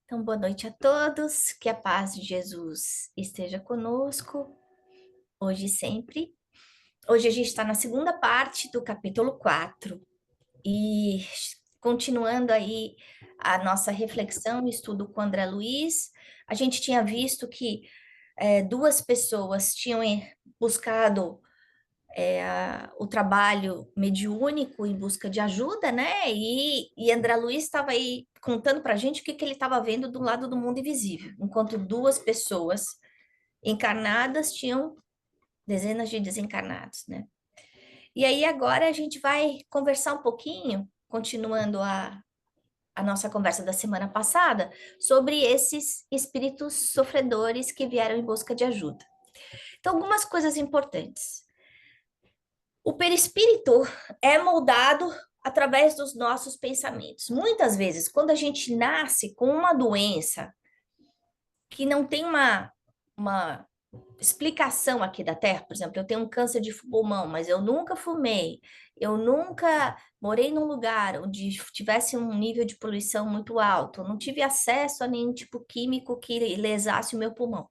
Então, boa noite a todos, que a paz de Jesus esteja conosco, hoje e sempre. Hoje a gente está na segunda parte do capítulo 4 e continuando aí a nossa reflexão e estudo com André Luiz, a gente tinha visto que duas pessoas tinham buscado o trabalho mediúnico em busca de ajuda, né? E André Luiz estava aí contando para a gente o que ele estava vendo do lado do mundo invisível, enquanto duas pessoas encarnadas tinham dezenas de desencarnados, né? E aí agora a gente vai conversar um pouquinho, continuando a nossa conversa da semana passada, sobre esses espíritos sofredores que vieram em busca de ajuda. Então, algumas coisas importantes. O perispírito é moldado através dos nossos pensamentos. Muitas vezes, quando a gente nasce com uma doença que não tem uma explicação aqui da Terra, por exemplo, eu tenho um câncer de pulmão, mas eu nunca fumei, eu nunca morei num lugar onde tivesse um nível de poluição muito alto, eu não tive acesso a nenhum tipo químico que lesasse o meu pulmão.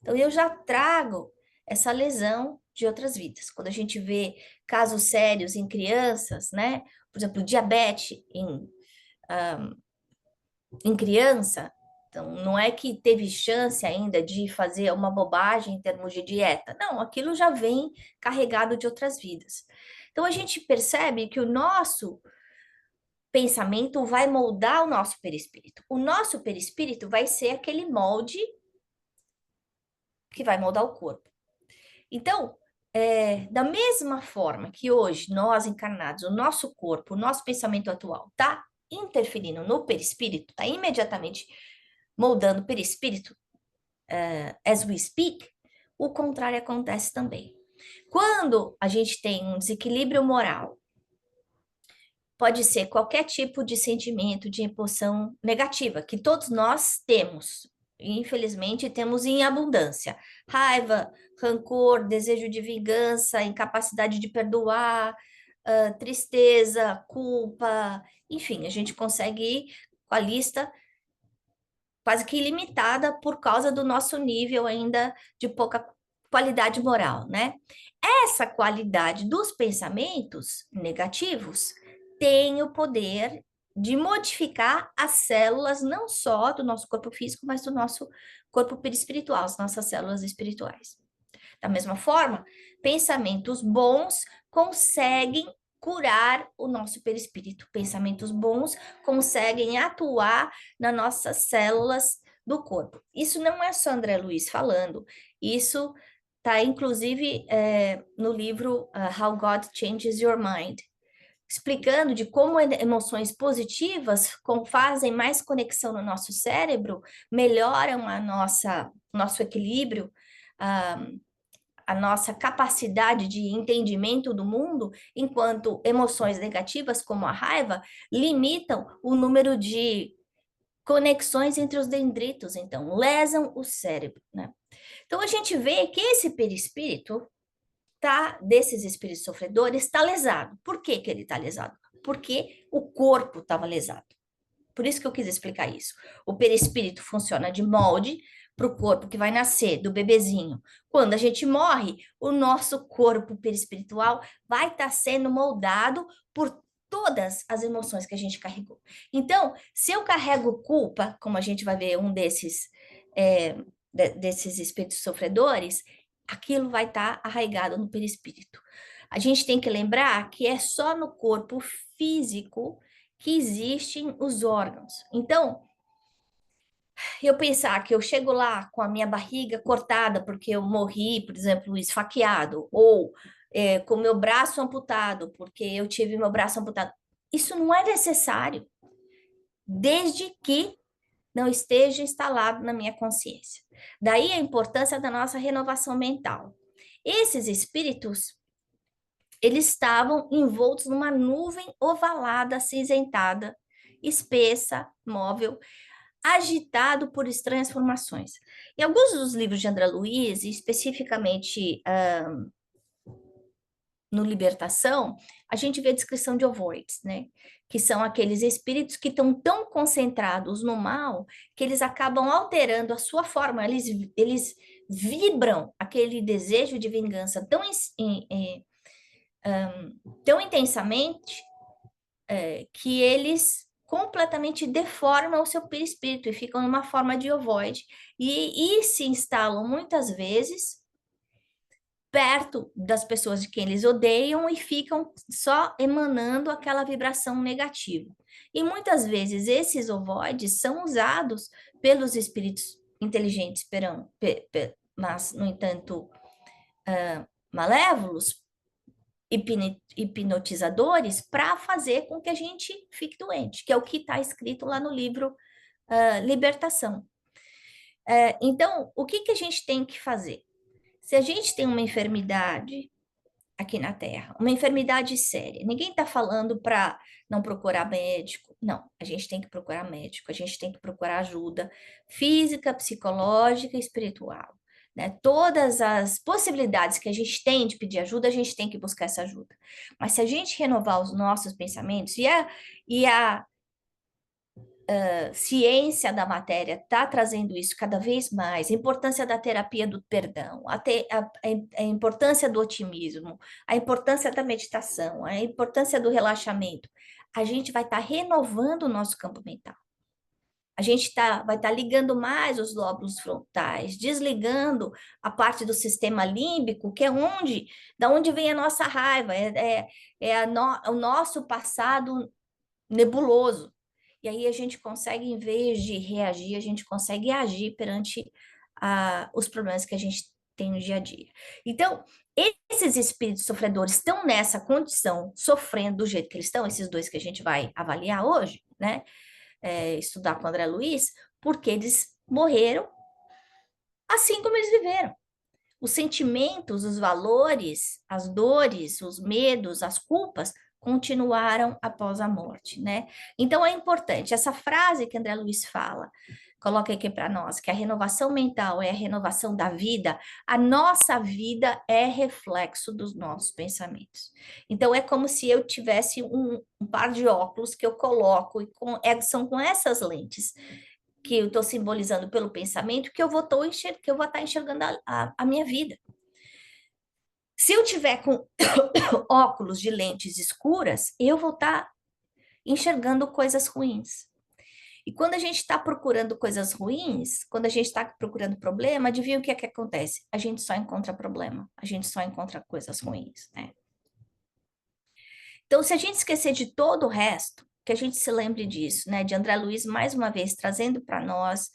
Então, eu já trago essa lesão de outras vidas. Quando a gente vê casos sérios em crianças, né? Por exemplo, diabetes em criança, então não é que teve chance ainda de fazer uma bobagem em termos de dieta. Não, aquilo já vem carregado de outras vidas. Então, a gente percebe que o nosso pensamento vai moldar o nosso perispírito. O nosso perispírito vai ser aquele molde que vai moldar o corpo. Então, da mesma forma que hoje nós encarnados, o nosso corpo, o nosso pensamento atual está interferindo no perispírito, está imediatamente moldando o perispírito, as we speak, o contrário acontece também. Quando a gente tem um desequilíbrio moral, pode ser qualquer tipo de sentimento, de emoção negativa, que todos nós temos. Infelizmente, temos em abundância. Raiva, rancor, desejo de vingança, incapacidade de perdoar, tristeza, culpa, enfim, a gente consegue ir com a lista quase que ilimitada por causa do nosso nível ainda de pouca qualidade moral, né? Essa qualidade dos pensamentos negativos tem o poder de modificar as células não só do nosso corpo físico, mas do nosso corpo perispiritual, as nossas células espirituais. Da mesma forma, pensamentos bons conseguem curar o nosso perispírito. Pensamentos bons conseguem atuar nas nossas células do corpo. Isso não é só André Luiz falando, isso está inclusive no livro How God Changes Your Mind, explicando de como emoções positivas fazem mais conexão no nosso cérebro, melhoram nosso equilíbrio, ah, a nossa capacidade de entendimento do mundo, enquanto emoções negativas, como a raiva, limitam o número de conexões entre os dendritos, então lesam o cérebro, né? Então a gente vê que esse perispírito desses espíritos sofredores está lesado. Por que que ele está lesado? Porque o corpo estava lesado. Por isso que eu quis explicar isso. O perispírito funciona de molde para o corpo que vai nascer do bebezinho. Quando a gente morre, o nosso corpo perispiritual vai estar sendo moldado por todas as emoções que a gente carregou. Então, se eu carrego culpa, como a gente vai ver um é, desses espíritos sofredores, aquilo vai estar arraigado no perispírito. A gente tem que lembrar que é só no corpo físico que existem os órgãos. Então, eu pensar que eu chego lá com a minha barriga cortada porque eu morri, por exemplo, esfaqueado, ou com meu braço amputado porque eu tive meu braço amputado, isso não é necessário, desde que não esteja instalado na minha consciência. Daí a importância da nossa renovação mental. Esses espíritos, eles estavam envoltos numa nuvem ovalada, acinzentada, espessa, móvel, agitado por estranhas formações. Em alguns dos livros de André Luiz, especificamente no Libertação, a gente vê a descrição de ovoides, né? que são aqueles espíritos que estão tão concentrados no mal que eles acabam alterando a sua forma, eles vibram aquele desejo de vingança tão intensamente que eles completamente deformam o seu perispírito e ficam numa forma de ovoide e se instalam muitas vezes perto das pessoas de quem eles odeiam e ficam só emanando aquela vibração negativa. E muitas vezes esses ovoides são usados pelos espíritos inteligentes, mas, no entanto, malévolos, hipnotizadores, para fazer com que a gente fique doente, que é o que está escrito lá no livro Libertação. Então, o que a gente tem que fazer? Se a gente tem uma enfermidade aqui na Terra, uma enfermidade séria, ninguém está falando para não procurar médico, não, a gente tem que procurar médico, a gente tem que procurar ajuda física, psicológica e espiritual, né? Todas as possibilidades que a gente tem de pedir ajuda, a gente tem que buscar essa ajuda. Mas se a gente renovar os nossos pensamentos e a ciência da matéria está trazendo isso cada vez mais, a importância da terapia do perdão, a importância do otimismo, a importância da meditação, a importância do relaxamento, a gente vai estar renovando o nosso campo mental. A gente vai estar ligando mais os lóbulos frontais, desligando a parte do sistema límbico, que é da onde vem a nossa raiva, o nosso passado nebuloso. E aí a gente consegue, em vez de reagir, a gente consegue agir perante os problemas que a gente tem no dia a dia. Então, esses espíritos sofredores estão nessa condição, sofrendo do jeito que eles estão, esses dois que a gente vai avaliar hoje, né? Estudar com o André Luiz, porque eles morreram assim como eles viveram. Os sentimentos, os valores, as dores, os medos, as culpas continuaram após a morte, né? Então é importante, essa frase que André Luiz fala, coloca aqui para nós, que a renovação mental é a renovação da vida, a nossa vida é reflexo dos nossos pensamentos. Então é como se eu tivesse um par de óculos que eu coloco, e são com essas lentes que eu estou simbolizando pelo pensamento, que eu vou estar enxergando a minha vida. Se eu tiver com óculos de lentes escuras, eu vou estar enxergando coisas ruins. E quando a gente está procurando coisas ruins, quando a gente está procurando problema, adivinha o que é que acontece? A gente só encontra problema, a gente só encontra coisas ruins, né? Então, se a gente esquecer de todo o resto, que a gente se lembre disso, né? De André Luiz, mais uma vez, trazendo para nós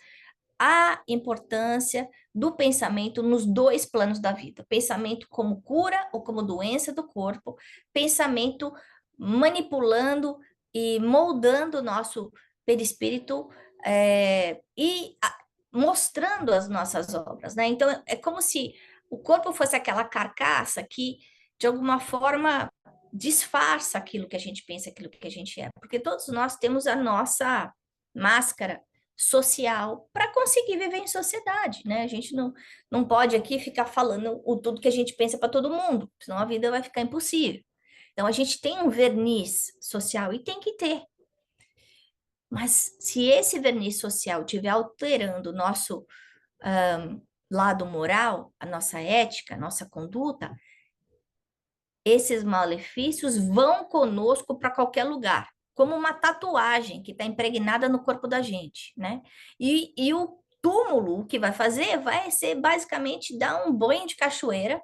a importância do pensamento nos dois planos da vida. Pensamento como cura ou como doença do corpo, pensamento manipulando e moldando o nosso perispírito mostrando as nossas obras, né? Então, é como se o corpo fosse aquela carcaça que, de alguma forma, disfarça aquilo que a gente pensa, aquilo que a gente é. Porque todos nós temos a nossa máscara social para conseguir viver em sociedade, né? A gente não pode aqui ficar falando tudo que a gente pensa para todo mundo, senão a vida vai ficar impossível. Então, a gente tem um verniz social e tem que ter. Mas se esse verniz social estiver alterando o nosso lado moral, a nossa ética, a nossa conduta, esses malefícios vão conosco para qualquer lugar, como uma tatuagem que está impregnada no corpo da gente, né? E o túmulo, o que vai fazer, vai ser basicamente dar um banho de cachoeira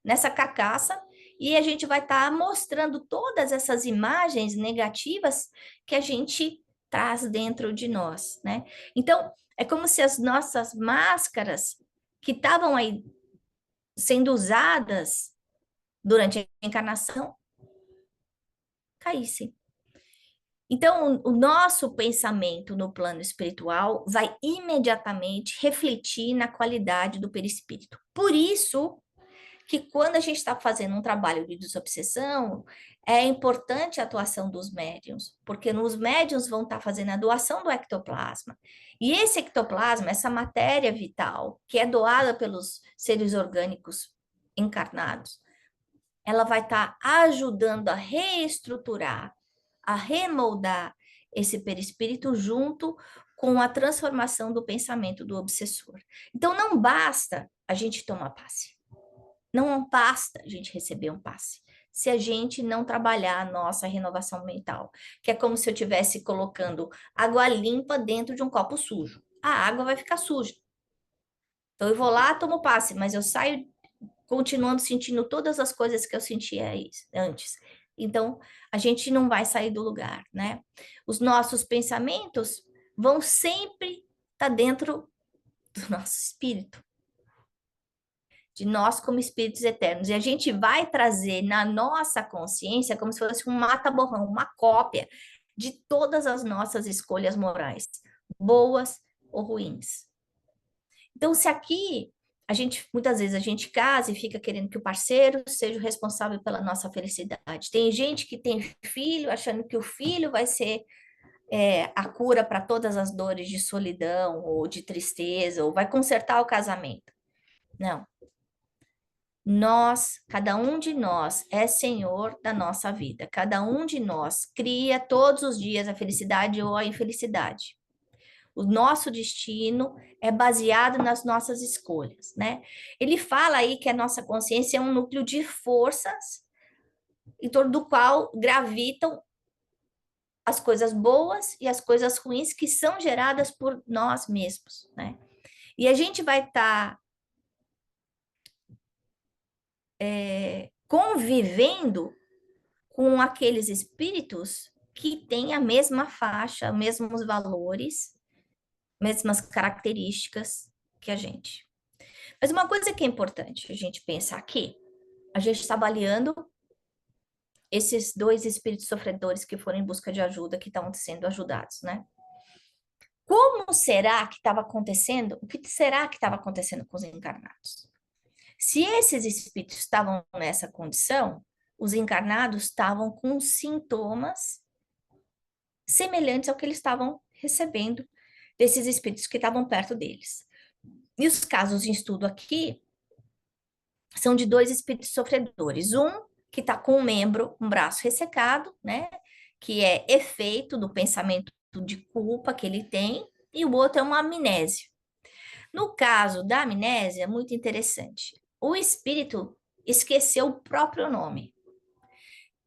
nessa carcaça e a gente vai estar mostrando todas essas imagens negativas que a gente traz dentro de nós, né? Então, é como se as nossas máscaras que estavam aí sendo usadas durante a encarnação caíssem. Então, o nosso pensamento no plano espiritual vai imediatamente refletir na qualidade do perispírito. Por isso que quando a gente está fazendo um trabalho de desobsessão, é importante a atuação dos médiuns, porque os médiuns vão estar fazendo a doação do ectoplasma. E esse ectoplasma, essa matéria vital, que é doada pelos seres orgânicos encarnados, ela vai estar ajudando a reestruturar a remoldar esse perispírito junto com a transformação do pensamento do obsessor. Então, não basta a gente tomar passe. Não basta a gente receber um passe se a gente não trabalhar a nossa renovação mental, que é como se eu estivesse colocando água limpa dentro de um copo sujo. A água vai ficar suja. Então eu vou lá, tomo passe, mas eu saio continuando sentindo todas as coisas que eu sentia antes. Então a gente não vai sair do lugar, né? Os nossos pensamentos vão sempre estar dentro do nosso espírito, de nós como espíritos eternos. E a gente vai trazer na nossa consciência como se fosse um mata-borrão, uma cópia de todas as nossas escolhas morais, boas ou ruins. Então, se aqui muitas vezes a gente casa e fica querendo que o parceiro seja o responsável pela nossa felicidade. Tem gente que tem filho achando que o filho vai ser a cura para todas as dores de solidão ou de tristeza, ou vai consertar o casamento. Não. Cada um de nós é senhor da nossa vida. Cada um de nós cria todos os dias a felicidade ou a infelicidade. O nosso destino é baseado nas nossas escolhas, né? Ele fala aí que a nossa consciência é um núcleo de forças em torno do qual gravitam as coisas boas e as coisas ruins que são geradas por nós mesmos, né? E a gente vai estar convivendo com aqueles espíritos que têm a mesma faixa, mesmos valores, mesmas características que a gente. Mas uma coisa que é importante a gente pensar aqui, a gente está avaliando esses dois espíritos sofredores que foram em busca de ajuda, que estão sendo ajudados, né? Como será que estava acontecendo? O que será que estava acontecendo com os encarnados? Se esses espíritos estavam nessa condição, os encarnados estavam com sintomas semelhantes ao que eles estavam recebendo desses espíritos que estavam perto deles. E os casos em estudo aqui são de dois espíritos sofredores. Um que está com um braço ressecado, né? Que é efeito do pensamento de culpa que ele tem, e o outro é uma amnésia. No caso da amnésia, muito interessante. O espírito esqueceu o próprio nome.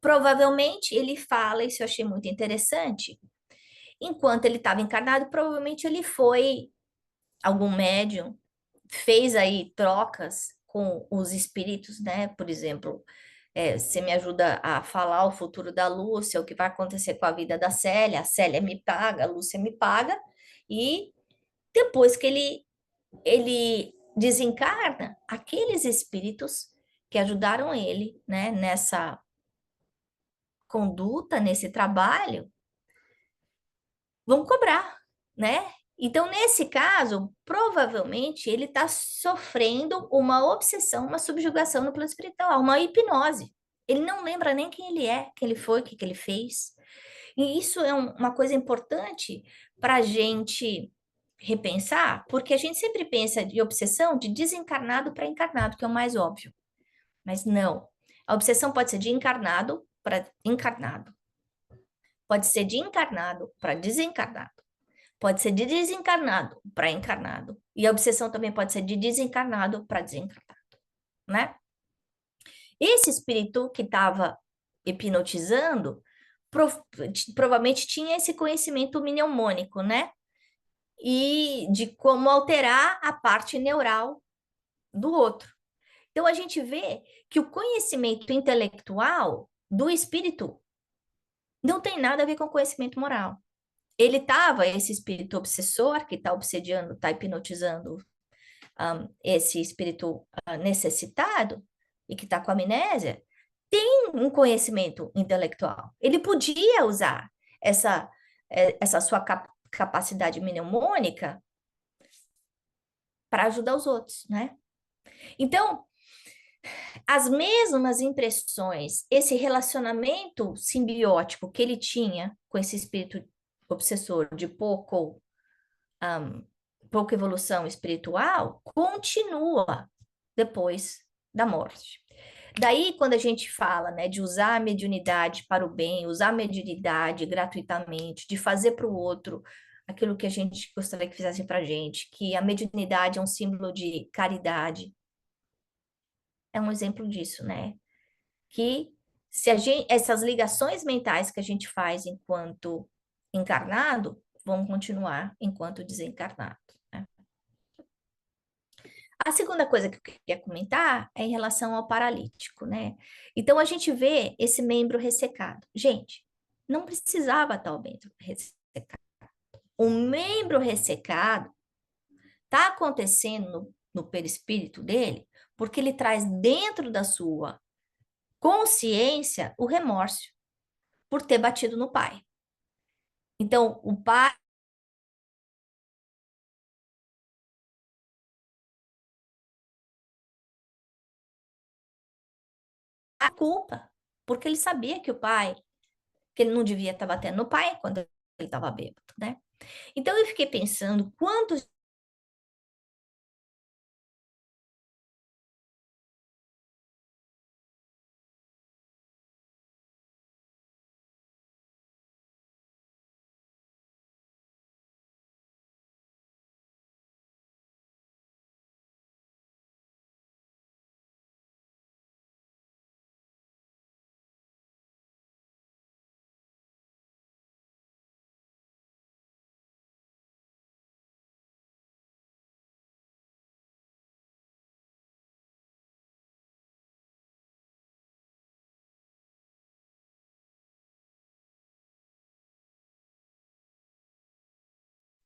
Provavelmente ele fala, isso eu achei muito interessante. Enquanto ele estava encarnado, provavelmente ele foi algum médium, fez aí trocas com os espíritos, né? Por exemplo, você me ajuda a falar o futuro da Lúcia, o que vai acontecer com a vida da Célia, a Célia me paga, a Lúcia me paga, e depois que ele desencarna, aqueles espíritos que ajudaram ele, né, nessa conduta, nesse trabalho, vão cobrar, né? Então, nesse caso, provavelmente ele está sofrendo uma obsessão, uma subjugação no plano espiritual, uma hipnose. Ele não lembra nem quem ele é, quem ele foi, o que, que ele fez. E isso é uma coisa importante para a gente repensar, porque a gente sempre pensa de obsessão de desencarnado para encarnado, que é o mais óbvio. Mas não. A obsessão pode ser de encarnado para encarnado. Pode ser de encarnado para desencarnado. Pode ser de desencarnado para encarnado. E a obsessão também pode ser de desencarnado para desencarnado, né? Esse espírito que estava hipnotizando provavelmente tinha esse conhecimento mnemônico, né? E de como alterar a parte neural do outro. Então a gente vê que o conhecimento intelectual do espírito não tem nada a ver com o conhecimento moral. Ele estava, esse espírito obsessor que está obsediando, está hipnotizando esse espírito necessitado e que está com amnésia, tem um conhecimento intelectual. Ele podia usar essa sua capacidade mnemônica para ajudar os outros, né? Então, as mesmas impressões, esse relacionamento simbiótico que ele tinha com esse espírito obsessor de pouca evolução espiritual, continua depois da morte. Daí, quando a gente fala, né, de usar a mediunidade para o bem, usar a mediunidade gratuitamente, de fazer para o outro aquilo que a gente gostaria que fizesse para a gente, que a mediunidade é um símbolo de caridade, é um exemplo disso, né? Que se a gente, essas ligações mentais que a gente faz enquanto encarnado vão continuar enquanto desencarnado, né? A segunda coisa que eu queria comentar é em relação ao paralítico, né? Então a gente vê esse membro ressecado. Gente, não precisava estar o membro ressecado. O membro ressecado está acontecendo no perispírito dele porque ele traz dentro da sua consciência o remorso por ter batido no pai. Então, o pai a culpa, porque ele sabia que o pai, que ele não devia estar batendo no pai quando ele estava bêbado, né? Então eu fiquei pensando quantos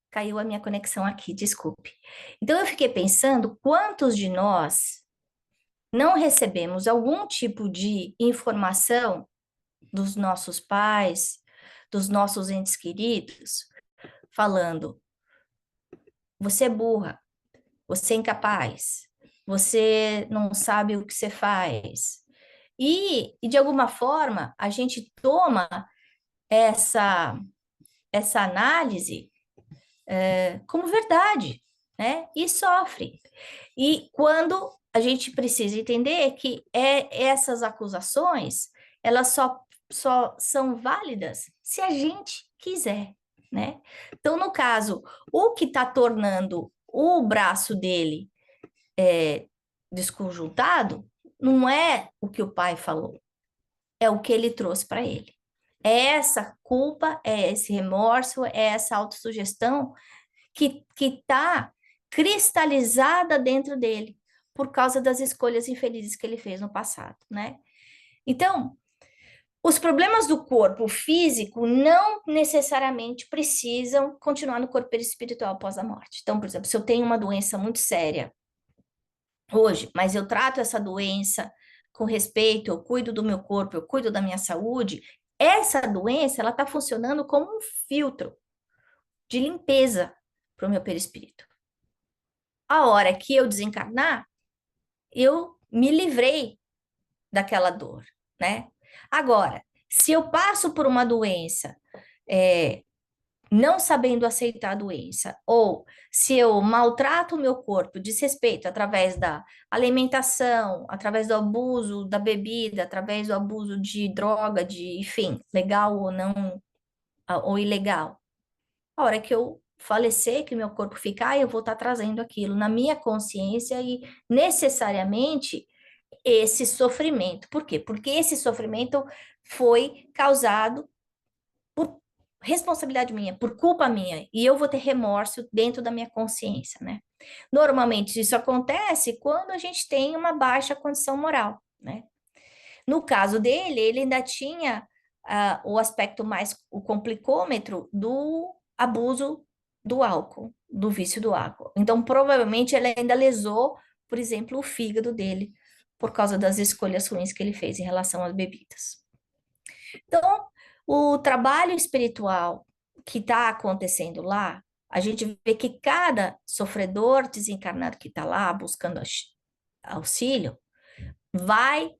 caiu a minha conexão aqui, desculpe. Então eu fiquei pensando quantos de nós não recebemos algum tipo de informação dos nossos pais, dos nossos entes queridos, falando: você é burra, você é incapaz, você não sabe o que você faz. E de alguma forma, a gente toma essa, essa análise como verdade, né? E sofre. E quando a gente precisa entender que essas acusações, elas só são válidas se a gente quiser, né? Então, no caso, o que está tornando o braço dele desconjuntado não é o que o pai falou, é o que ele trouxe para ele. É essa culpa, é esse remorso, é essa autossugestão que está cristalizada dentro dele por causa das escolhas infelizes que ele fez no passado, né? Então, os problemas do corpo físico não necessariamente precisam continuar no corpo espiritual após a morte. Então, por exemplo, se eu tenho uma doença muito séria hoje, mas eu trato essa doença com respeito, eu cuido do meu corpo, eu cuido da minha saúde, essa doença ela está funcionando como um filtro de limpeza para o meu perispírito. A hora que eu desencarnar, eu me livrei daquela dor, né? Agora, se eu passo por uma doença, é, não sabendo aceitar a doença, ou se eu maltrato o meu corpo, desrespeito através da alimentação, através do abuso da bebida, através do abuso de droga, de, enfim, legal ou não, ou ilegal. A hora que eu falecer, que meu corpo ficar, eu vou estar trazendo aquilo na minha consciência e necessariamente esse sofrimento. Por quê? Porque esse sofrimento foi causado por responsabilidade minha, por culpa minha, e eu vou ter remorso dentro da minha consciência, né? Normalmente isso acontece quando a gente tem uma baixa condição moral, né? No caso dele, ele ainda tinha o aspecto mais, o complicômetro do abuso do álcool, do vício do álcool. Então, provavelmente, ele ainda lesou, por exemplo, o fígado dele, por causa das escolhas ruins que ele fez em relação às bebidas. Então, o trabalho espiritual que está acontecendo lá, a gente vê que cada sofredor desencarnado que está lá buscando auxílio, vai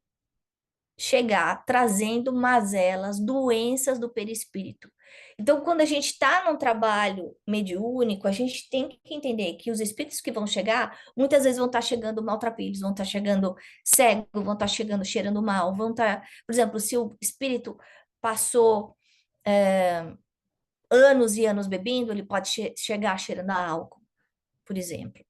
chegar trazendo mazelas, doenças do perispírito, Então, quando a gente está num trabalho mediúnico, a gente tem que entender que os espíritos que vão chegar, muitas vezes vão estar chegando maltrapilhos, vão estar chegando cego, vão estar chegando cheirando mal, vão estar, por exemplo, se o espírito passou anos e anos bebendo, ele pode chegar cheirando a álcool, por exemplo.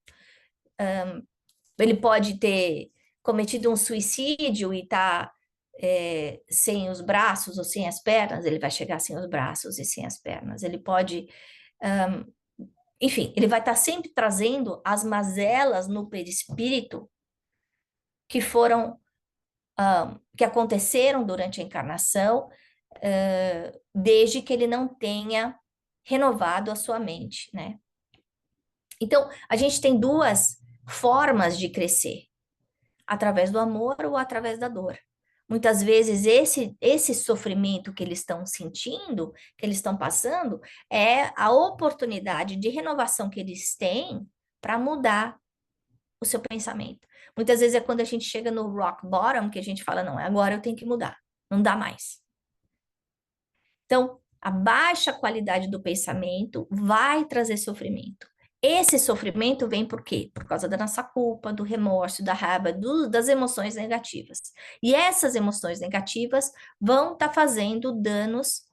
Ele pode ter cometido um suicídio e tá sem os braços ou sem as pernas, ele vai chegar sem os braços e sem as pernas. Ele pode, enfim, ele vai estar sempre trazendo as mazelas no perispírito que foram, que aconteceram durante a encarnação, desde que ele não tenha renovado a sua mente, né? Então, a gente tem duas formas de crescer, através do amor ou através da dor. Muitas vezes esse sofrimento que eles estão sentindo, que eles estão passando, é a oportunidade de renovação que eles têm para mudar o seu pensamento. Muitas vezes é quando a gente chega no rock bottom que a gente fala, não, agora eu tenho que mudar, não dá mais. Então, a baixa qualidade do pensamento vai trazer sofrimento. Esse sofrimento vem por quê? Por causa da nossa culpa, do remorso, da raiva, das emoções negativas. E essas emoções negativas vão estar fazendo danos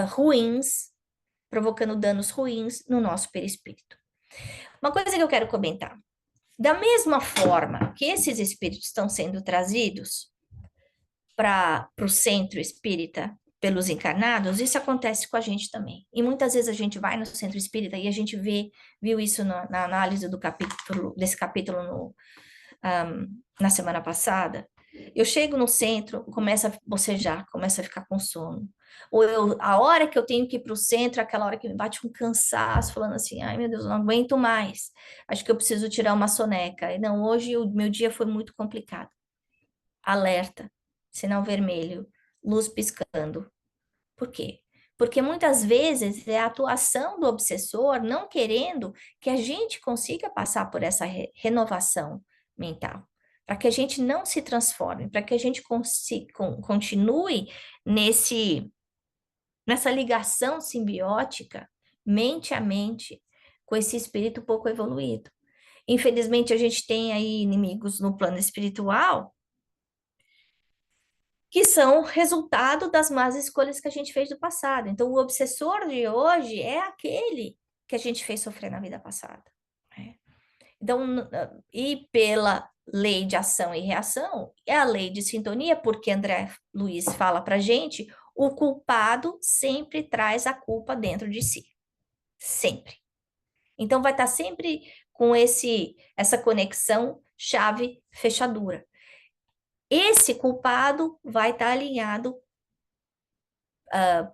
ruins, provocando danos ruins no nosso perispírito. Uma coisa que eu quero comentar. Da mesma forma que esses espíritos estão sendo trazidos para o centro espírita pelos encarnados, isso acontece com a gente também. E muitas vezes a gente vai no centro espírita e a gente viu isso na análise desse capítulo na semana passada. Eu chego no centro, começa a bocejar, começa a ficar com sono. Ou a hora que eu tenho que ir para o centro, é aquela hora que me bate um cansaço, falando assim, ai meu Deus, eu não aguento mais. Acho que eu preciso tirar uma soneca. E não, hoje o meu dia foi muito complicado. Alerta, sinal vermelho, luz piscando. Por quê? Porque muitas vezes é a atuação do obsessor não querendo que a gente consiga passar por essa renovação mental, para que a gente não se transforme, para que a gente continue nessa ligação simbiótica, mente a mente, com esse espírito pouco evoluído. Infelizmente, a gente tem aí inimigos no plano espiritual que são resultado das más escolhas que a gente fez do passado. Então, o obsessor de hoje é aquele que a gente fez sofrer na vida passada, né? Então, e pela lei de ação e reação, é a lei de sintonia, porque André Luiz fala para gente, o culpado sempre traz a culpa dentro de si, sempre. Então, vai estar sempre com essa conexão chave-fechadura. Esse culpado vai estar alinhado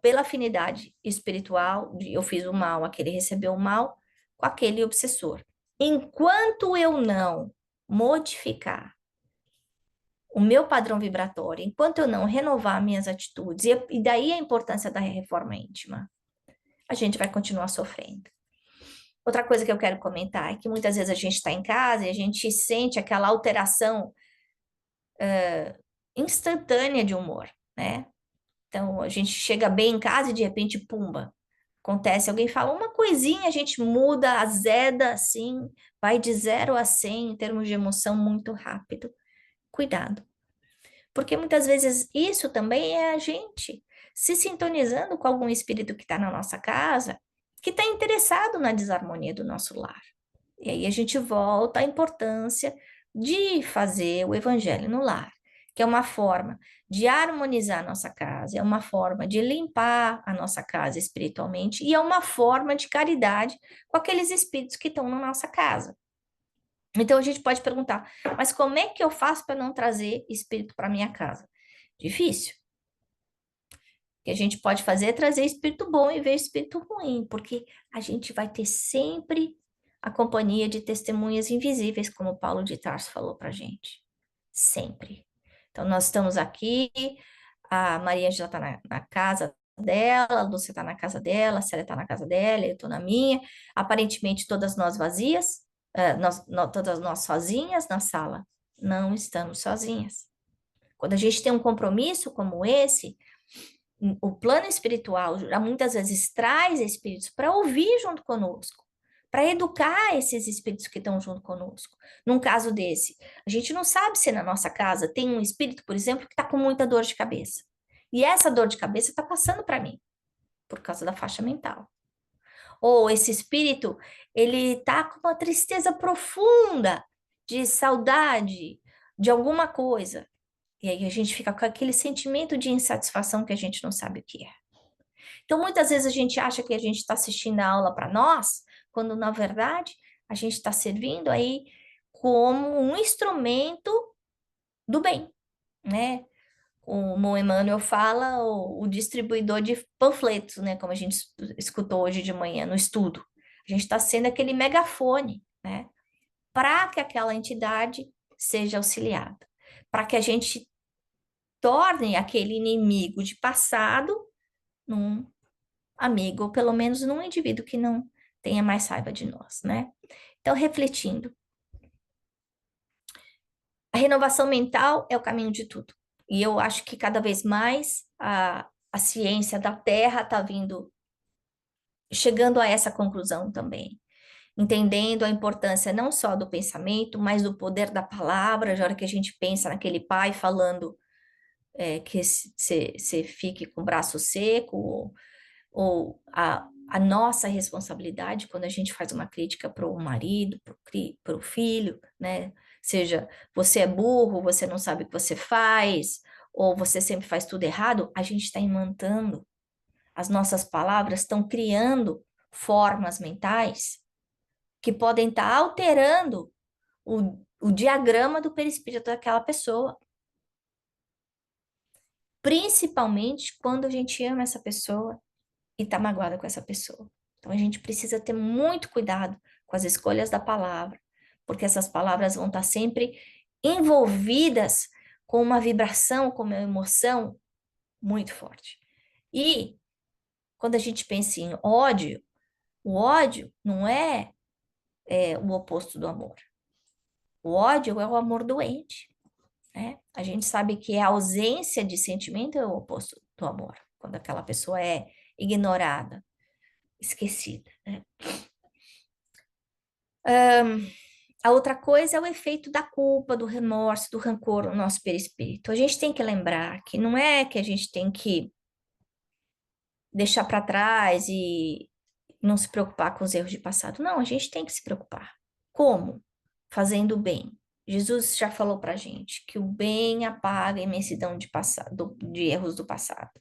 pela afinidade espiritual, eu fiz o mal, aquele recebeu o mal, com aquele obsessor. Enquanto eu não modificar o meu padrão vibratório, enquanto eu não renovar minhas atitudes, e daí a importância da reforma íntima, a gente vai continuar sofrendo. Outra coisa que eu quero comentar é que muitas vezes a gente está em casa e a gente sente aquela alteração instantânea de humor, né? Então, a gente chega bem em casa e de repente, pumba, acontece, alguém fala uma coisinha, a gente muda, azeda, assim, vai de 0 a 100 em termos de emoção muito rápido. Cuidado, porque muitas vezes isso também é a gente se sintonizando com algum espírito que está na nossa casa, que está interessado na desarmonia do nosso lar. E aí a gente volta à importância de fazer o evangelho no lar, que é uma forma de harmonizar a nossa casa, é uma forma de limpar a nossa casa espiritualmente e é uma forma de caridade com aqueles espíritos que estão na nossa casa. Então a gente pode perguntar, mas como é que eu faço para não trazer espírito para minha casa? Difícil. O que a gente pode fazer é trazer espírito bom em vez de espírito ruim, porque a gente vai ter sempre a companhia de testemunhas invisíveis, como Paulo de Tarso falou para a gente. Sempre. Então, nós estamos aqui, a Maria já está na casa dela, a Lúcia está na casa dela, a Célia está na casa dela, eu estou na minha. Aparentemente, todas nós vazias, todas nós sozinhas na sala. Não estamos sozinhas. Quando a gente tem um compromisso como esse, o plano espiritual muitas vezes traz espíritos para ouvir junto conosco, para educar esses espíritos que estão junto conosco. Num caso desse, a gente não sabe se na nossa casa tem um espírito, por exemplo, que está com muita dor de cabeça. E essa dor de cabeça está passando para mim, por causa da faixa mental. Ou esse espírito, ele está com uma tristeza profunda, de saudade de alguma coisa. E aí a gente fica com aquele sentimento de insatisfação que a gente não sabe o que é. Então, muitas vezes a gente acha que a gente está assistindo a aula para nós, quando na verdade a gente está servindo aí como um instrumento do bem, né? Como o Emmanuel fala, o distribuidor de panfletos, né? Como a gente escutou hoje de manhã no estudo. A gente está sendo aquele megafone, né? Para que aquela entidade seja auxiliada, para que a gente torne aquele inimigo de passado num amigo, ou pelo menos num indivíduo que não tenha mais raiva de nós, né? Então, refletindo, a renovação mental é o caminho de tudo. E eu acho que cada vez mais a ciência da Terra está vindo, chegando a essa conclusão também. Entendendo a importância não só do pensamento, mas do poder da palavra. Já hora que a gente pensa naquele pai falando que você fique com o braço seco, ou a nossa responsabilidade quando a gente faz uma crítica para o marido, para o filho, né? Seja você é burro, você não sabe o que você faz, ou você sempre faz tudo errado, a gente está imantando. As nossas palavras estão criando formas mentais que podem estar alterando o diagrama do perispírito daquela pessoa. Principalmente quando a gente ama essa pessoa e está magoada com essa pessoa. Então a gente precisa ter muito cuidado com as escolhas da palavra, porque essas palavras vão estar sempre envolvidas com uma vibração, com uma emoção muito forte. E quando a gente pensa em ódio, o ódio não é o oposto do amor. O ódio é o amor doente, né? A gente sabe que a ausência de sentimento é o oposto do amor, quando aquela pessoa é ignorada, esquecida, né? A outra coisa é o efeito da culpa, do remorso, do rancor no nosso perispírito. A gente tem que lembrar que não é que a gente tem que deixar para trás e não se preocupar com os erros de passado. Não, a gente tem que se preocupar. Como? Fazendo o bem. Jesus já falou para a gente que o bem apaga a imensidão de, passado, de erros do passado.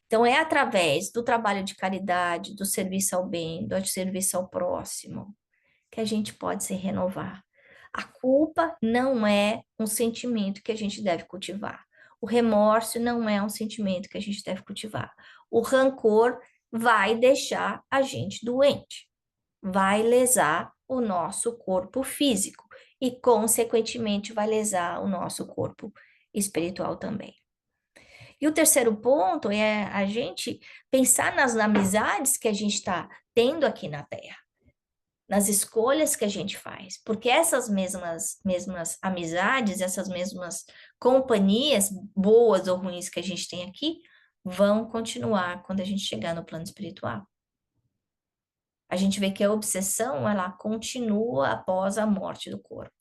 Então, é através do trabalho de caridade, do serviço ao bem, do serviço ao próximo, que a gente pode se renovar. A culpa não é um sentimento que a gente deve cultivar. O remorso não é um sentimento que a gente deve cultivar. O rancor vai deixar a gente doente, vai lesar o nosso corpo físico e, consequentemente, vai lesar o nosso corpo espiritual também. E o terceiro ponto é a gente pensar nas amizades que a gente está tendo aqui na Terra, nas escolhas que a gente faz, porque essas mesmas amizades, essas mesmas companhias, boas ou ruins que a gente tem aqui, vão continuar quando a gente chegar no plano espiritual. A gente vê que a obsessão, ela continua após a morte do corpo.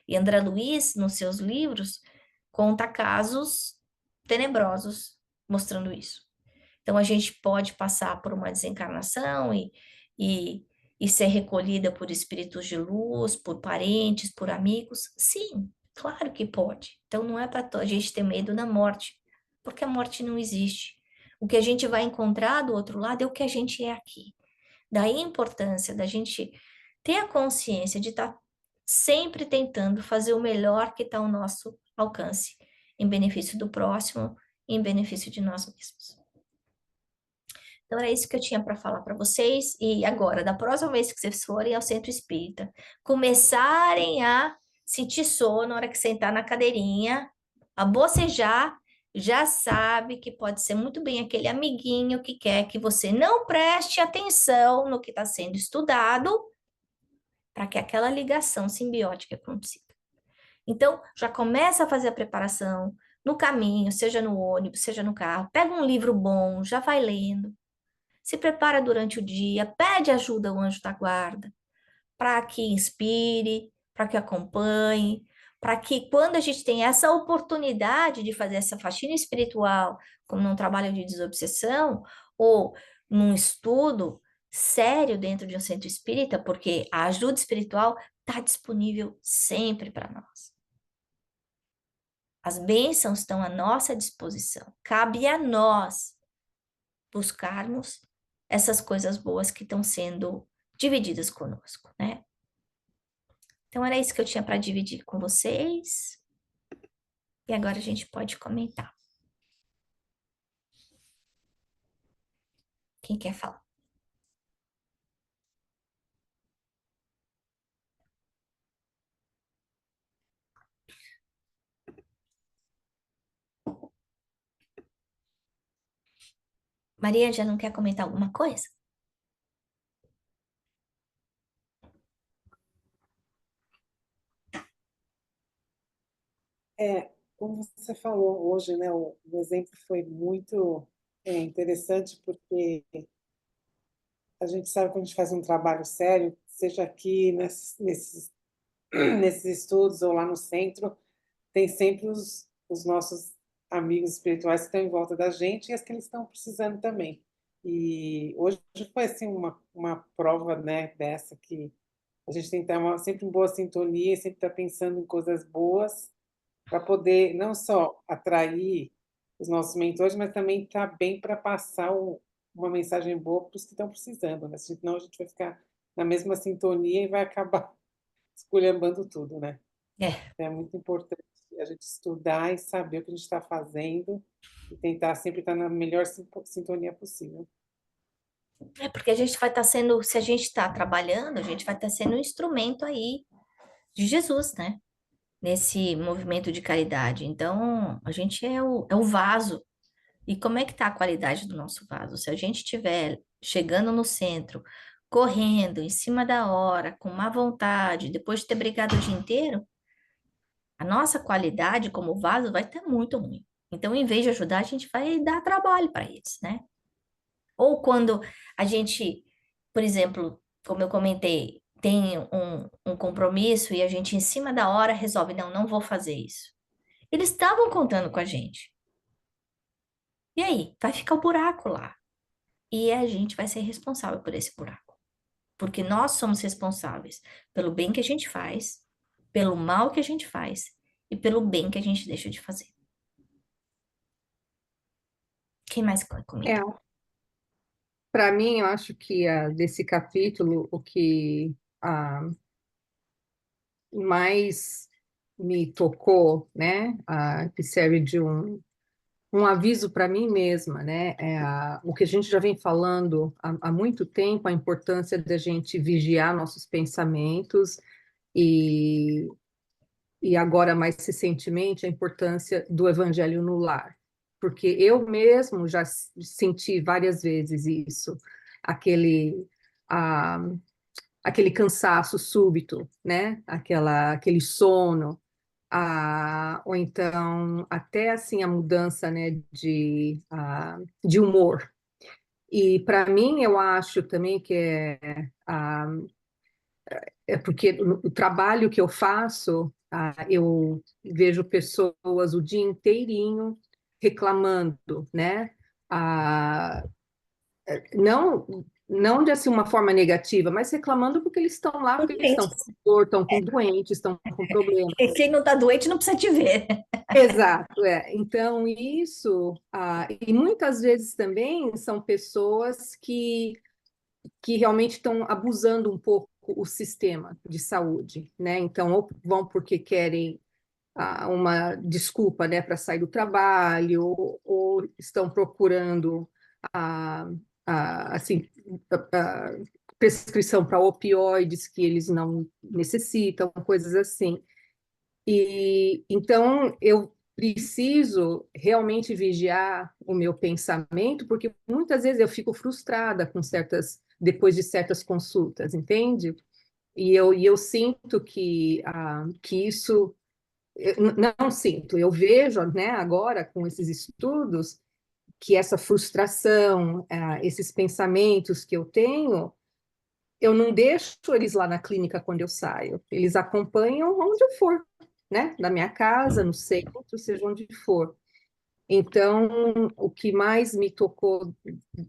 E André Luiz, nos seus livros, conta casos tenebrosos mostrando isso. Então, a gente pode passar por uma desencarnação e, e ser recolhida por espíritos de luz, por parentes, por amigos? Sim, claro que pode. Então, não é para a gente ter medo da morte, porque a morte não existe. O que a gente vai encontrar do outro lado é o que a gente é aqui. Daí a importância da gente ter a consciência de estar sempre tentando fazer o melhor que está ao nosso alcance, em benefício do próximo, em benefício de nós mesmos. Então, era isso que eu tinha para falar para vocês. E agora, da próxima vez que vocês forem ao centro espírita, começarem a sentir sono na hora que sentar na cadeirinha, a bocejar, já sabe que pode ser muito bem aquele amiguinho que quer que você não preste atenção no que está sendo estudado, para que aquela ligação simbiótica consiga. Então, já começa a fazer a preparação, no caminho, seja no ônibus, seja no carro, pega um livro bom, já vai lendo, se prepara durante o dia, pede ajuda ao anjo da guarda, para que inspire, para que acompanhe, para que quando a gente tem essa oportunidade de fazer essa faxina espiritual, como num trabalho de desobsessão, ou num estudo sério dentro de um centro espírita, porque a ajuda espiritual está disponível sempre para nós. As bênçãos estão à nossa disposição. Cabe a nós buscarmos essas coisas boas que estão sendo divididas conosco, né? Então era isso que eu tinha para dividir com vocês. E agora a gente pode comentar. Quem quer falar? Maria já não quer comentar alguma coisa? Como você falou hoje, né, o exemplo foi muito interessante, porque a gente sabe que a gente faz um trabalho sério, seja aqui nesses estudos ou lá no centro, tem sempre os nossos amigos espirituais que estão em volta da gente e as que eles estão precisando também. E hoje foi assim uma prova, né, dessa que a gente tem que estar sempre em boa sintonia, sempre estar pensando em coisas boas para poder não só atrair os nossos mentores, mas também estar bem para passar uma mensagem boa para os que estão precisando, né? Senão a gente vai ficar na mesma sintonia e vai acabar esculhambando tudo, né? É, Então, é muito importante a gente estudar e saber o que a gente está fazendo e tentar sempre estar na melhor sintonia possível. é porque a gente vai estar sendo, se a gente está trabalhando, a gente vai estar sendo um instrumento aí de Jesus, né? Nesse movimento de caridade. Então, a gente é o vaso. E como é que está a qualidade do nosso vaso? Se a gente estiver chegando no centro, correndo, em cima da hora, com má vontade, depois de ter brigado o dia inteiro, a nossa qualidade como vaso vai estar muito ruim. Então, em vez de ajudar, a gente vai dar trabalho para eles, né? Ou quando a gente, por exemplo, como eu comentei, tem um compromisso e a gente, em cima da hora, resolve, não, não vou fazer isso. Eles estavam contando com a gente. E aí? Vai ficar o buraco lá. E a gente vai ser responsável por esse buraco. Porque nós somos responsáveis pelo bem que a gente faz, pelo mal que a gente faz e pelo bem que a gente deixa de fazer. Quem mais quer É, comentar? para mim, eu acho que desse capítulo, o que mais me tocou, né, que serve de um aviso para mim mesma, né, o que a gente já vem falando há muito tempo, a importância da gente vigiar nossos pensamentos e, e agora mais recentemente a importância do evangelho no lar. Porque eu mesmo já senti várias vezes isso, aquele, ah, aquele cansaço súbito, né? Aquele sono, ou então até assim a mudança, né, de humor. E para mim eu acho também que é porque o trabalho que eu faço, eu vejo pessoas o dia inteirinho reclamando, né? Ah, não de assim, uma forma negativa, mas reclamando porque eles estão lá, porque eles estão com Doentes. dor, estão com doentes, estão com problemas. E quem não está doente não precisa te ver. Exato, é. Então, e muitas vezes também são pessoas que realmente estão abusando um pouco o sistema de saúde, né? Então, ou vão porque querem uma desculpa, né, para sair do trabalho, ou estão procurando a, assim, a prescrição para opioides que eles não necessitam, coisas assim. E então eu preciso realmente vigiar o meu pensamento, porque muitas vezes eu fico frustrada depois de certas consultas, entende? E eu sinto que isso não sinto, eu vejo, né, agora com esses estudos, que essa frustração, esses pensamentos que eu tenho, eu não deixo eles lá na clínica quando eu saio. Eles acompanham onde eu for, né? Na minha casa, no centro, seja onde for. Então, o que mais me tocou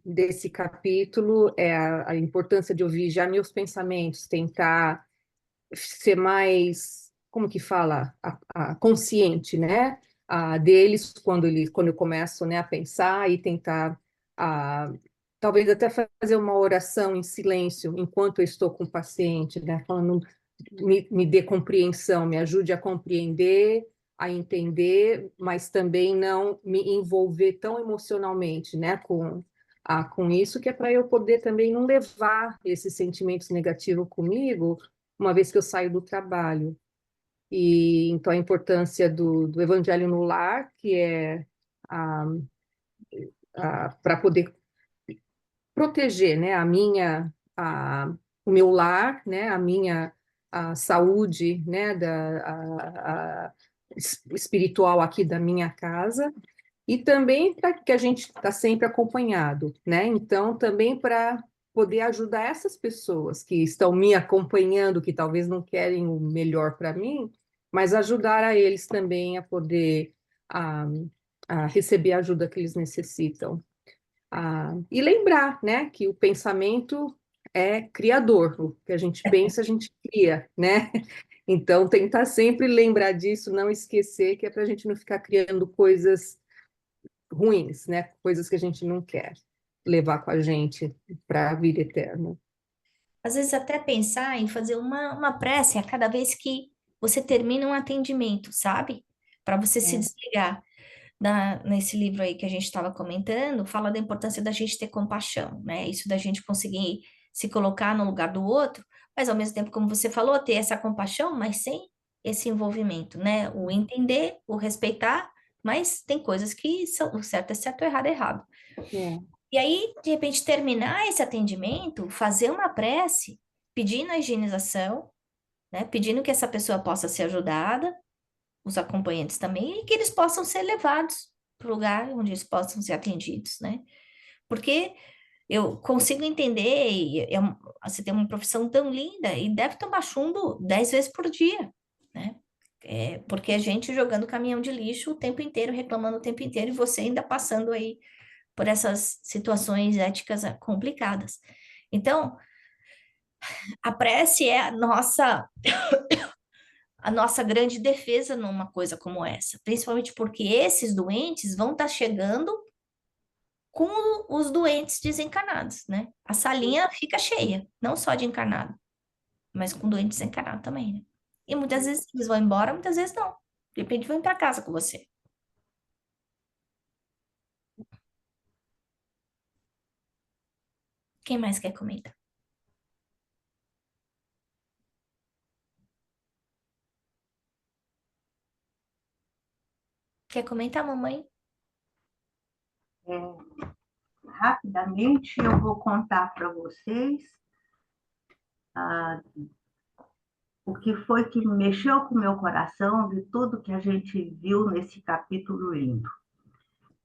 desse capítulo é a importância de ouvir já meus pensamentos, tentar ser mais, como que fala, consciente, né? Deles quando eu começo, né, a pensar e tentar, a, talvez até fazer uma oração em silêncio enquanto eu estou com o paciente, né? Falando, me dê compreensão, me ajude a compreender, a entender, mas também não me envolver tão emocionalmente, né, com isso, que é para eu poder também não levar esses sentimentos negativos comigo uma vez que eu saio do trabalho. E então a importância do evangelho no lar, que é para poder proteger, né, o meu lar, né, a minha saúde, né, espiritual aqui da minha casa, e também para que a gente está sempre acompanhado, né? Então, também para poder ajudar essas pessoas que estão me acompanhando, que talvez não querem o melhor para mim, mas ajudar a eles também a poder a, a receber a ajuda que eles necessitam. E lembrar, né, que o pensamento é criador, o que a gente pensa, a gente cria, né? Então, tentar sempre lembrar disso, não esquecer que é para a gente não ficar criando coisas ruins, né? Coisas que a gente não quer levar com a gente para a vida eterna. Às vezes até pensar em fazer uma prece a cada vez que você termina um atendimento, sabe? Para você se É, desligar. Nesse livro aí que a gente estava comentando, fala da importância da gente ter compaixão, né? Isso da gente conseguir se colocar no lugar do outro, mas ao mesmo tempo, como você falou, ter essa compaixão, mas sem esse envolvimento, né? O entender, o respeitar, mas tem coisas que são, o certo é certo, o errado é errado. é, E aí, de repente, terminar esse atendimento, fazer uma prece, pedindo a higienização, né? Pedindo que essa pessoa possa ser ajudada, os acompanhantes também, e que eles possam ser levados para o lugar onde eles possam ser atendidos, né? Porque eu consigo entender, você tem uma profissão tão linda e deve tomar chumbo 10 vezes por dia, né? Porque a gente jogando caminhão de lixo o tempo inteiro, reclamando o tempo inteiro, e você ainda passando aí por essas situações éticas complicadas. Então, a prece é a nossa grande defesa numa coisa como essa, principalmente porque esses doentes vão estar chegando com os doentes desencarnados, né? A salinha fica cheia, não só de encarnado, mas com doente desencarnado também, né? E muitas vezes eles vão embora, muitas vezes não. De repente vão para casa com você. Quem mais quer comentar? Quer comentar, mamãe? É, rapidamente eu vou contar para vocês o que foi que mexeu com o meu coração de tudo que a gente viu nesse capítulo lindo.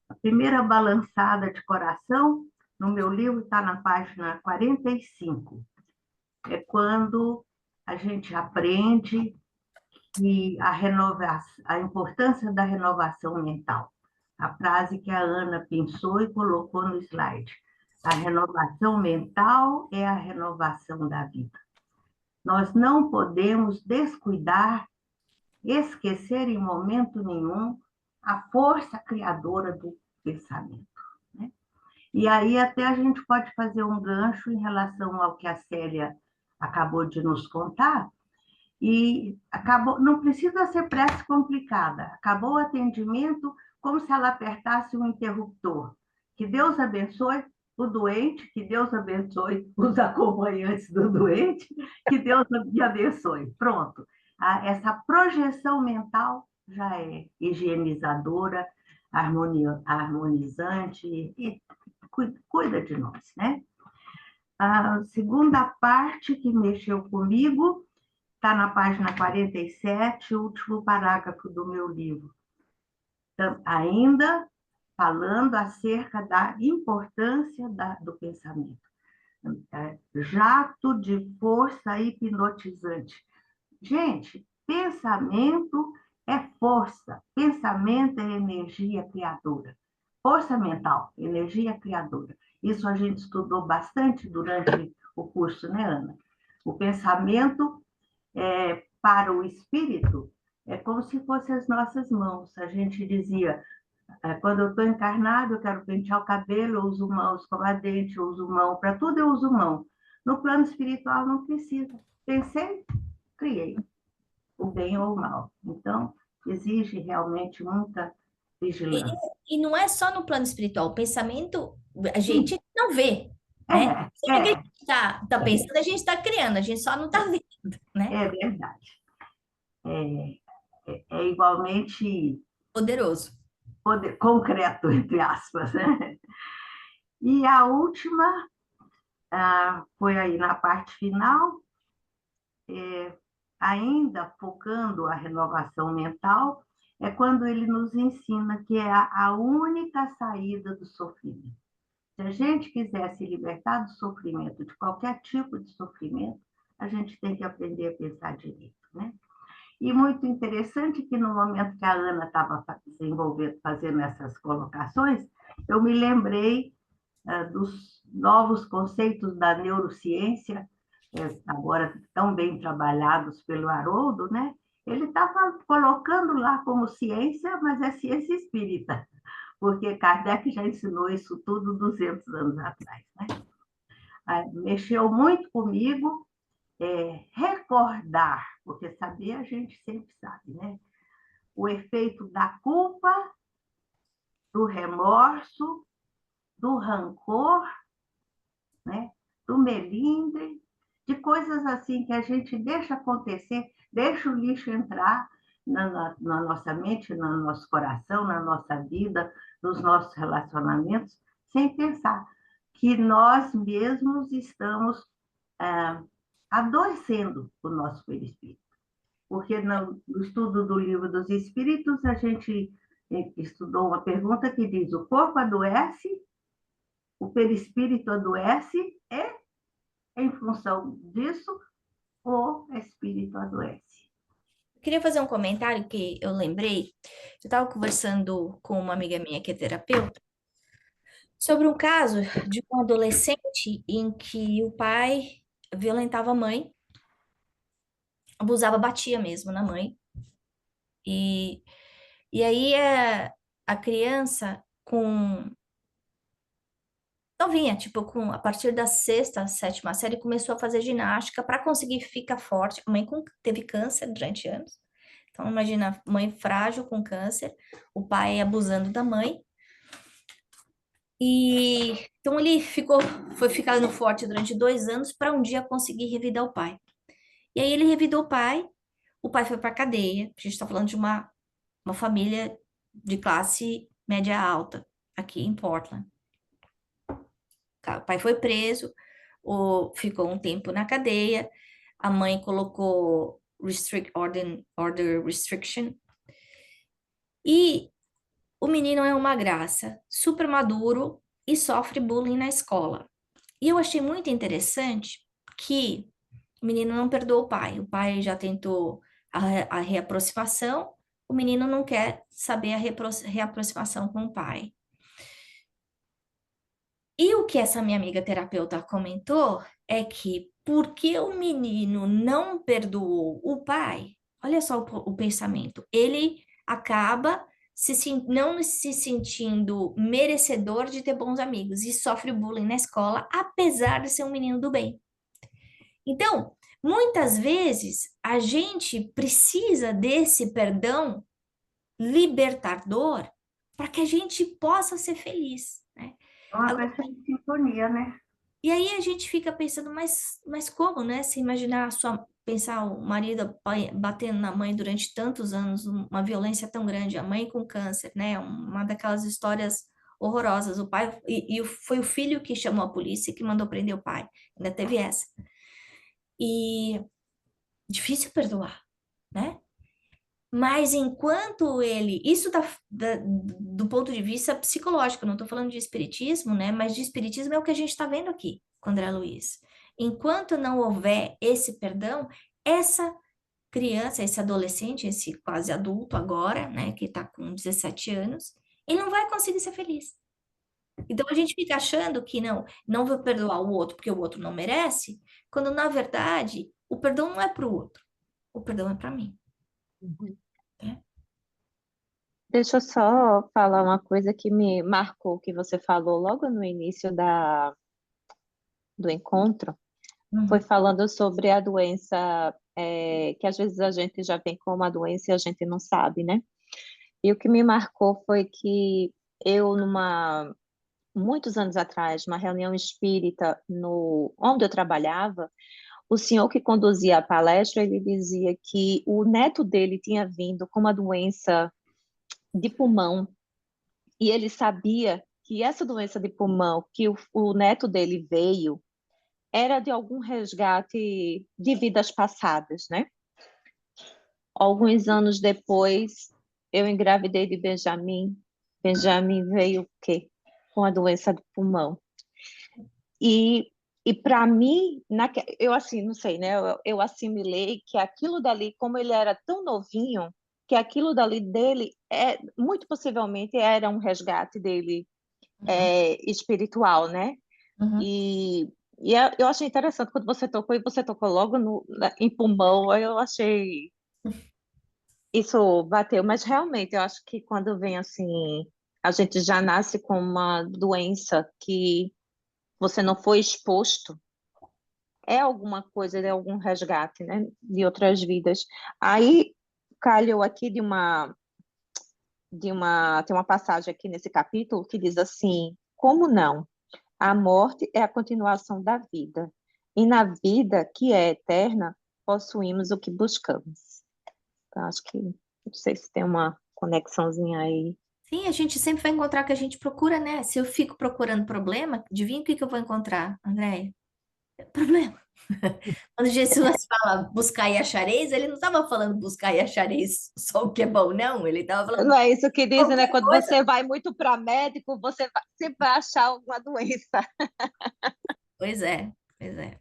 A primeira balançada de coração no meu livro está na página 45. É quando a gente aprende que a importância da renovação mental. A frase que a Ana pensou e colocou no slide. A renovação mental é a renovação da vida. Nós não podemos descuidar, esquecer em momento nenhum a força criadora do pensamento. Né? E aí até a gente pode fazer um gancho em relação ao que a Célia acabou de nos contar, e acabou, não precisa ser prece complicada. Acabou o atendimento como se ela apertasse um interruptor. Que Deus abençoe o doente, que Deus abençoe os acompanhantes do doente, que Deus me abençoe. Pronto. Essa projeção mental já é higienizadora, harmonizante e cuida de nós, né? A segunda parte que mexeu comigo está na página 47, o último parágrafo do meu livro. Então, ainda falando acerca da importância do pensamento. Jato de força hipnotizante. Gente, pensamento é força, pensamento é energia criadora. Força mental, energia criadora. Isso a gente estudou bastante durante o curso, né, Ana? O pensamento para o espírito é como se fossem as nossas mãos. A gente dizia, quando eu estou encarnado, eu quero pentear o cabelo, eu uso mão, escovar dente, eu uso mão, para tudo eu uso mão. No plano espiritual não precisa. Pensei, criei, o bem ou o mal. Então, exige realmente muita vigilância. E não é só no plano espiritual, o pensamento a Sim, gente não vê, né? Tudo que a é, gente está pensando, a gente está criando, a gente só não está vendo, né? é verdade. É igualmente Poderoso. concreto, entre aspas, né? E a última foi aí na parte final, ainda focando a renovação mental, é quando ele nos ensina que é a única saída do sofrimento. Se a gente quiser se libertar do sofrimento, de qualquer tipo de sofrimento, a gente tem que aprender a pensar direito, né? E muito interessante que no momento que a Ana estava desenvolvendo, fazendo essas colocações, eu me lembrei dos novos conceitos da neurociência, agora tão bem trabalhados pelo Haroldo, né? Ele estava colocando lá como ciência, mas é ciência espírita, porque Kardec já ensinou isso tudo 200 anos atrás, né? Mexeu muito comigo, recordar, porque saber a gente sempre sabe, né? O efeito da culpa, do remorso, do rancor, né? Do melindre, de coisas assim que a gente deixa acontecer, deixa o lixo entrar na nossa mente, no nosso coração, na nossa vida, nos nossos relacionamentos, sem pensar que nós mesmos estamos adoecendo o nosso perispírito. Porque no estudo do Livro dos Espíritos, a gente estudou uma pergunta que diz: o corpo adoece, o perispírito adoece, e em função disso, o espírito adoece. Eu queria fazer um comentário que eu lembrei. Eu estava conversando com uma amiga minha que é terapeuta sobre um caso de um adolescente em que o pai violentava a mãe, abusava, batia mesmo na mãe. E, e aí a criança com novinha, tipo, a partir da sexta, sétima série, começou a fazer ginástica para conseguir ficar forte. A mãe teve câncer durante anos. Então, imagina, mãe frágil com câncer, o pai abusando da mãe. E então ele foi ficando forte durante 2 anos para um dia conseguir revidar o pai. E aí ele revidou o pai foi para cadeia. A gente está falando de uma família de classe média alta aqui em Portland. O pai foi preso, ficou um tempo na cadeia, a mãe colocou order restriction, e o menino é uma graça, super maduro e sofre bullying na escola. E eu achei muito interessante que o menino não perdoou o pai já tentou a reaproximação, o menino não quer saber a reaproximação com o pai. E o que essa minha amiga terapeuta comentou é que porque o menino não perdoou o pai, olha só o pensamento, ele acaba não se sentindo merecedor de ter bons amigos e sofre bullying na escola, apesar de ser um menino do bem. Então, muitas vezes a gente precisa desse perdão libertador para que a gente possa ser feliz, né? É uma questão de sintonia, né? E aí a gente fica pensando, mas como, né? Se imaginar pensar o marido batendo na mãe durante tantos anos, uma violência tão grande, a mãe com câncer, né? Uma daquelas histórias horrorosas. O pai foi o filho que chamou a polícia e que mandou prender o pai. Ainda teve essa. E Difícil perdoar, né? Mas enquanto ele, isso do ponto de vista psicológico, não estou falando de espiritismo, né? Mas de espiritismo é o que a gente está vendo aqui com André Luiz. Enquanto não houver esse perdão, essa criança, esse adolescente, esse quase adulto agora, né, que está com 17 anos, ele não vai conseguir ser feliz. Então a gente fica achando que não vou perdoar o outro porque o outro não merece, quando na verdade o perdão não é para o outro, o perdão é para mim. Uhum. Né? Deixa eu só falar uma coisa que me marcou, que você falou logo no início do encontro, foi Uhum. falando sobre a doença, que às vezes a gente já vem com uma doença e a gente não sabe, né? E o que me marcou foi que eu, muitos anos atrás, numa reunião espírita onde eu trabalhava, o senhor que conduzia a palestra, ele dizia que o neto dele tinha vindo com uma doença de pulmão e ele sabia que essa doença de pulmão que o neto dele veio era de algum resgate de vidas passadas, né? Alguns anos depois, eu engravidei de Benjamin. Benjamin veio o quê? Com a doença de pulmão. E para mim, eu assim, não sei, né? Eu assimilei que aquilo dali, como ele era tão novinho, que aquilo dali dele, muito possivelmente era um resgate dele espiritual, né? Uhum. Eu achei interessante quando você tocou logo em pulmão, eu achei isso bateu, mas realmente eu acho que quando vem assim, a gente já nasce com uma doença que você não foi exposto, é alguma coisa, é algum resgate, né, de outras vidas. Aí calhou aqui tem uma passagem aqui nesse capítulo que diz assim: como não? A morte é a continuação da vida, e na vida que é eterna, possuímos o que buscamos. Então, acho que, não sei se tem uma conexãozinha aí. Sim, a gente sempre vai encontrar o que a gente procura, né? Se eu fico procurando problema, adivinha o que que eu vou encontrar, Andréia? Problema. Quando Jesus fala buscar e achareis, ele não estava falando buscar e achareis só o que é bom, não. Ele estava falando Não é isso que dizem, né? qualquer Quando coisa. você vai muito para médico, você sempre vai achar alguma doença. Pois é, pois é.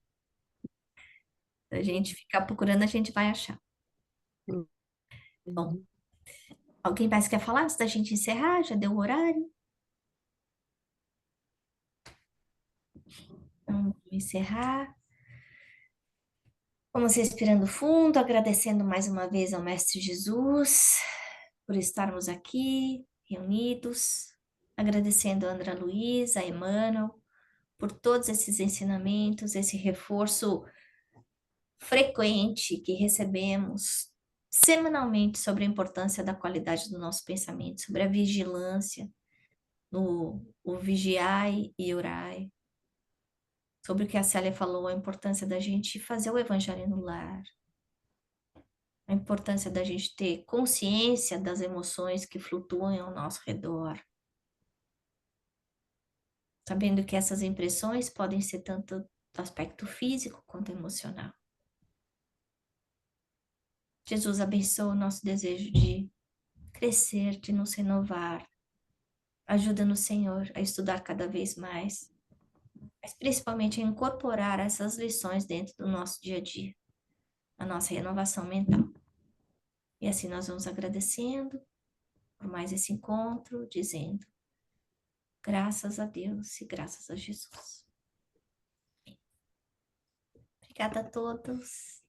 Se a gente ficar procurando, a gente vai achar. Bom, Uhum. alguém mais quer falar antes da gente encerrar? Já deu o horário? Então, vamos encerrar. Vamos respirando fundo, agradecendo mais uma vez ao Mestre Jesus por estarmos aqui reunidos, agradecendo a André Luiz, a Emmanuel, por todos esses ensinamentos, esse reforço frequente que recebemos semanalmente sobre a importância da qualidade do nosso pensamento, sobre a vigilância, o vigiai e orai, sobre o que a Célia falou, a importância da gente fazer o evangelho no lar, a importância da gente ter consciência das emoções que flutuam ao nosso redor, sabendo que essas impressões podem ser tanto do aspecto físico quanto emocional. Jesus abençoa o nosso desejo de crescer, de nos renovar. Ajuda-nos, Senhor, a estudar cada vez mais, mas principalmente a incorporar essas lições dentro do nosso dia a dia, a nossa renovação mental. E assim nós vamos agradecendo por mais esse encontro, dizendo graças a Deus e graças a Jesus. Obrigada a todos.